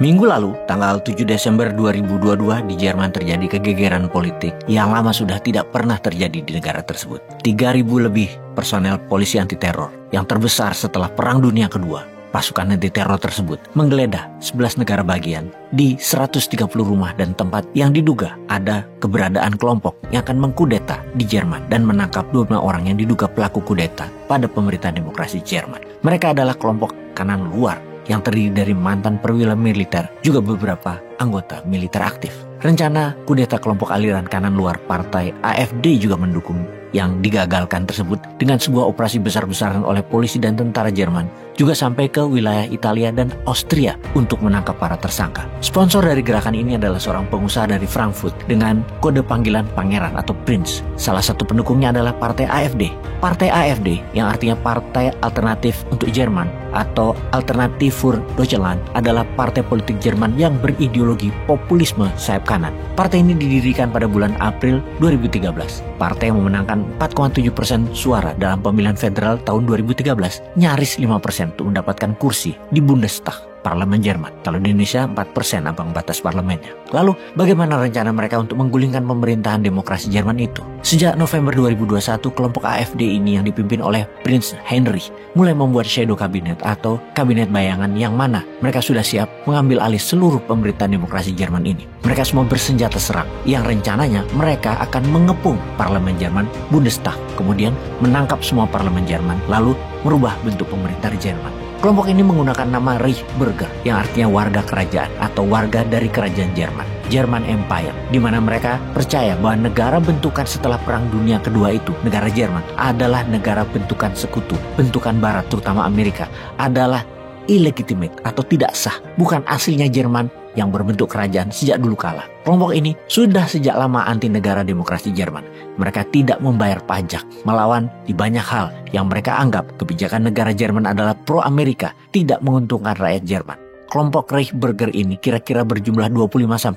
Minggu lalu, tanggal 7 Desember 2022 di Jerman terjadi kegegeran politik yang lama sudah tidak pernah terjadi di negara tersebut. 3.000 lebih personel polisi anti teror yang terbesar setelah Perang Dunia Kedua. Pasukan anti teror tersebut menggeledah 11 negara bagian di 130 rumah dan tempat yang diduga ada keberadaan kelompok yang akan mengkudeta di Jerman dan menangkap 25 orang yang diduga pelaku kudeta pada pemerintahan demokrasi Jerman. Mereka adalah kelompok kanan luar yang terdiri dari mantan perwira militer, juga beberapa anggota militer aktif. Rencana kudeta kelompok aliran kanan luar partai AfD juga mendukung yang digagalkan tersebut dengan sebuah operasi besar-besaran oleh polisi dan tentara Jerman, juga sampai ke wilayah Italia dan Austria untuk menangkap para tersangka. Sponsor dari gerakan ini adalah seorang pengusaha dari Frankfurt dengan kode panggilan pangeran atau prince. Salah satu pendukungnya adalah partai AfD. Partai AfD yang artinya Partai Alternatif untuk Jerman atau Alternative für Deutschland adalah partai politik Jerman yang berideologi populisme sayap kanan. Partai ini didirikan pada bulan April 2013. Partai yang memenangkan 4,7% suara dalam pemilihan federal tahun 2013, nyaris 5% untuk mendapatkan kursi di Bundestag, Parlemen Jerman. Kalau di Indonesia 4% ambang batas parlemennya. Lalu bagaimana rencana mereka untuk menggulingkan pemerintahan demokrasi Jerman itu? Sejak November 2021, kelompok AfD ini yang dipimpin oleh Prince Heinrich mulai membuat shadow kabinet atau kabinet bayangan yang mana mereka sudah siap mengambil alih seluruh pemerintahan demokrasi Jerman ini. Mereka semua bersenjata serang yang rencananya mereka akan mengepung Parlemen Jerman, Bundestag, kemudian menangkap semua parlemen Jerman, lalu merubah bentuk pemerintah Jerman. Kelompok ini menggunakan nama Reichsbürger yang artinya warga kerajaan atau warga dari kerajaan Jerman, German Empire, di mana mereka percaya bahwa negara bentukan setelah Perang Dunia Kedua itu, negara Jerman, adalah negara bentukan sekutu, bentukan Barat terutama Amerika, adalah illegitimate atau tidak sah, bukan aslinya Jerman yang berbentuk kerajaan sejak dulu kala. Kelompok ini sudah sejak lama anti negara demokrasi Jerman. Mereka tidak membayar pajak, melawan di banyak hal yang mereka anggap kebijakan negara Jerman adalah pro-Amerika, tidak menguntungkan rakyat Jerman. Kelompok Reichsbürger ini kira-kira berjumlah 25-50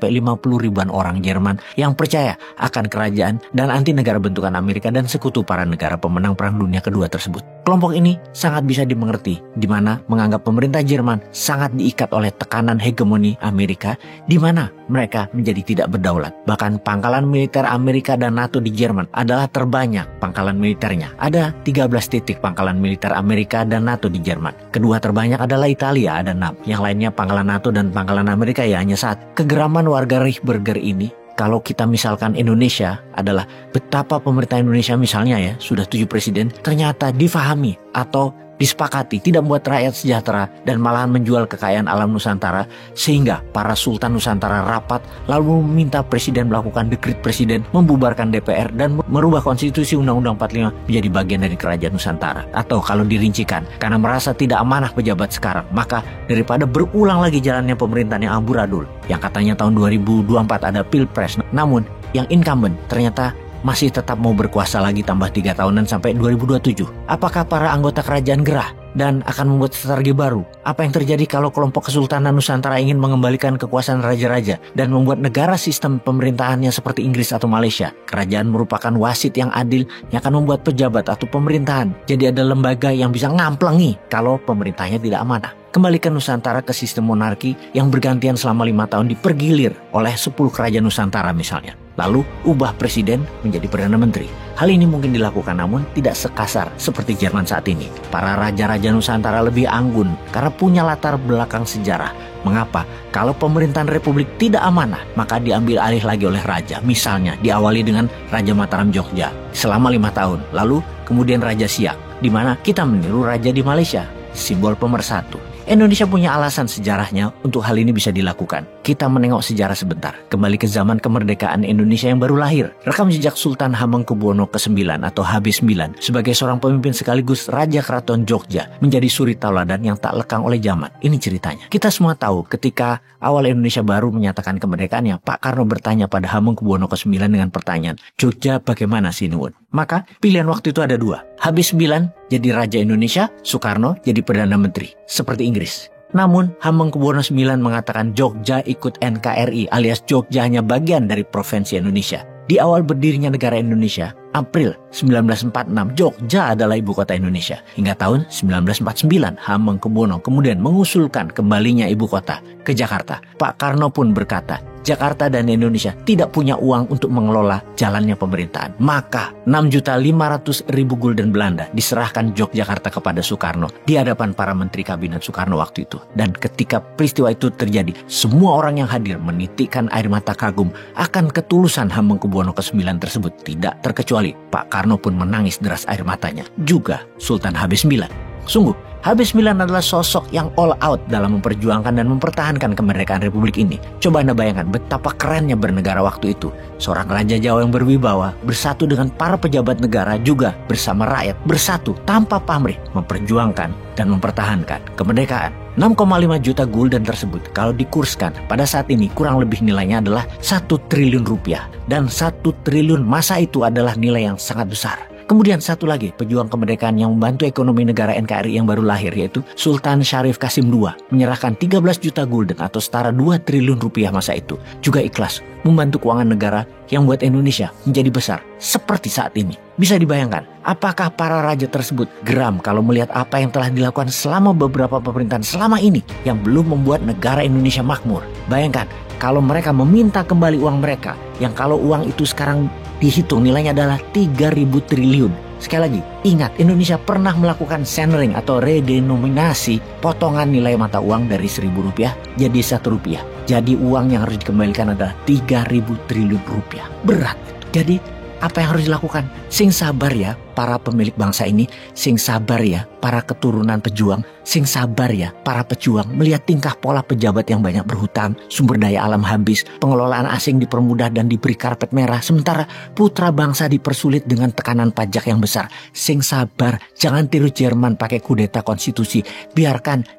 ribuan orang Jerman yang percaya akan kerajaan dan anti negara bentukan Amerika dan sekutu para negara pemenang Perang Dunia Kedua tersebut. Kelompok ini sangat bisa dimengerti, di mana menganggap pemerintah Jerman sangat diikat oleh tekanan hegemoni Amerika, di mana mereka menjadi tidak berdaulat. Bahkan pangkalan militer Amerika dan NATO di Jerman adalah terbanyak pangkalan militernya. Ada 13 titik pangkalan militer Amerika dan NATO di Jerman. Kedua terbanyak adalah Italia, ada 6. Yang lainnya pangkalan NATO dan pangkalan Amerika ya hanya 1. Kegeraman warga Reichsbürger ini, kalau kita misalkan Indonesia, adalah betapa pemerintah Indonesia misalnya ya, sudah 7 presiden, ternyata difahami atau disepakati tidak membuat rakyat sejahtera dan malahan menjual kekayaan alam Nusantara, sehingga para sultan Nusantara rapat lalu meminta presiden melakukan dekret presiden, membubarkan DPR dan merubah konstitusi Undang-Undang 45 menjadi bagian dari kerajaan Nusantara. Atau kalau dirincikan, karena merasa tidak amanah pejabat sekarang, maka daripada berulang lagi jalannya pemerintahan yang amburadul, yang katanya tahun 2024 ada pilpres, namun yang incumbent ternyata masih tetap mau berkuasa lagi tambah 3 tahunan sampai 2027. Apakah para anggota kerajaan gerah dan akan membuat strategi baru? Apa yang terjadi kalau kelompok Kesultanan Nusantara ingin mengembalikan kekuasaan raja-raja dan membuat negara sistem pemerintahannya seperti Inggris atau Malaysia? Kerajaan merupakan wasit yang adil yang akan membuat pejabat atau pemerintahan jadi ada lembaga yang bisa ngamplengi kalau pemerintahnya tidak amanah. Kembalikan Nusantara ke sistem monarki yang bergantian selama 5 tahun dipergilir oleh 10 kerajaan Nusantara misalnya. Lalu ubah presiden menjadi Perdana Menteri. Hal ini mungkin dilakukan namun tidak sekasar seperti Jerman saat ini. Para raja-raja Nusantara lebih anggun karena punya latar belakang sejarah. Mengapa? Kalau pemerintahan republik tidak amanah, maka diambil alih lagi oleh raja. Misalnya diawali dengan Raja Mataram Jogja selama 5 tahun. Lalu kemudian Raja Siak, di mana kita meniru raja di Malaysia, simbol pemersatu. Indonesia punya alasan sejarahnya untuk hal ini bisa dilakukan. Kita menengok sejarah sebentar, kembali ke zaman kemerdekaan Indonesia yang baru lahir. Rekam jejak Sultan Hamengkubuwono ke-9 atau HB9 sebagai seorang pemimpin sekaligus Raja Keraton Jogja menjadi suri tauladan yang tak lekang oleh zaman. Ini ceritanya. Kita semua tahu ketika awal Indonesia baru menyatakan kemerdekaannya, Pak Karno bertanya pada Hamengkubuwono ke-9 dengan pertanyaan, Jogja bagaimana sih Nuwun? Maka pilihan waktu itu ada 2. HB9 jadi Raja Indonesia, Soekarno jadi Perdana Menteri, seperti Inggris. Namun Hamengkubuwono IX mengatakan Jogja ikut NKRI alias Jogja hanya bagian dari Provinsi Indonesia. Di awal berdirinya negara Indonesia, April 1946, Jogja adalah ibu kota Indonesia. Hingga tahun 1949, Hamengkubuwono kemudian mengusulkan kembalinya ibu kota ke Jakarta. Pak Karno pun berkata, Jakarta dan Indonesia tidak punya uang untuk mengelola jalannya pemerintahan. Maka 6.500.000 gulden Belanda diserahkan Yogyakarta kepada Soekarno di hadapan para menteri kabinet Soekarno waktu itu. Dan ketika peristiwa itu terjadi, semua orang yang hadir menitikkan air mata kagum akan ketulusan Hamengkubuwono ke-9 tersebut. Tidak terkecuali Pak Karno pun menangis deras air matanya. Juga Sultan HB9. Sungguh, HB9 adalah sosok yang all out dalam memperjuangkan dan mempertahankan kemerdekaan Republik ini. Coba Anda bayangkan betapa kerennya bernegara waktu itu. Seorang Raja Jawa yang berwibawa bersatu dengan para pejabat negara juga bersama rakyat bersatu tanpa pamrih memperjuangkan dan mempertahankan kemerdekaan. 6,5 juta gulden tersebut kalau dikurskan pada saat ini kurang lebih nilainya adalah 1 triliun rupiah. Dan 1 triliun masa itu adalah nilai yang sangat besar. Kemudian satu lagi pejuang kemerdekaan yang membantu ekonomi negara NKRI yang baru lahir yaitu Sultan Syarif Qasim II menyerahkan 13 juta gulden atau setara 2 triliun rupiah masa itu. Juga ikhlas membantu keuangan negara yang membuat Indonesia menjadi besar seperti saat ini. Bisa dibayangkan apakah para raja tersebut geram kalau melihat apa yang telah dilakukan selama beberapa pemerintahan selama ini yang belum membuat negara Indonesia makmur. Bayangkan kalau mereka meminta kembali uang mereka yang kalau uang itu sekarang dihitung nilainya adalah 3.000 triliun. Sekali lagi, ingat Indonesia pernah melakukan centering atau redenominasi potongan nilai mata uang dari Rp1.000 jadi Rp1. Jadi uang yang harus dikembalikan adalah 3.000 triliun rupiah. Berat. Jadi apa yang harus dilakukan? Sing sabar ya para pemilik bangsa ini, sing sabar ya para keturunan pejuang, sing sabar ya para pejuang melihat tingkah pola pejabat yang banyak berhutang, sumber daya alam habis, pengelolaan asing dipermudah dan diberi karpet merah, sementara putra bangsa dipersulit dengan tekanan pajak yang besar. Sing sabar, jangan tiru Jerman pakai kudeta konstitusi,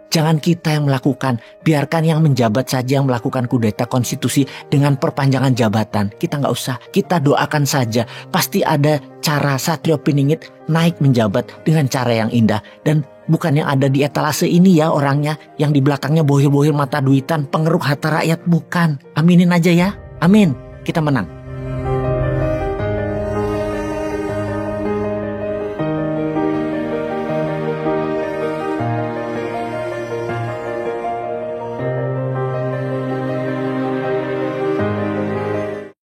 jangan kita yang melakukan, biarkan yang menjabat saja yang melakukan kudeta konstitusi dengan perpanjangan jabatan. Kita nggak usah, kita doakan saja. Pasti ada cara Satrio Piningit naik menjabat dengan cara yang indah. Dan bukan yang ada di etalase ini ya orangnya, yang di belakangnya bohir-bohir mata duitan, pengeruk harta rakyat, bukan. Aminin aja ya, amin, kita menang.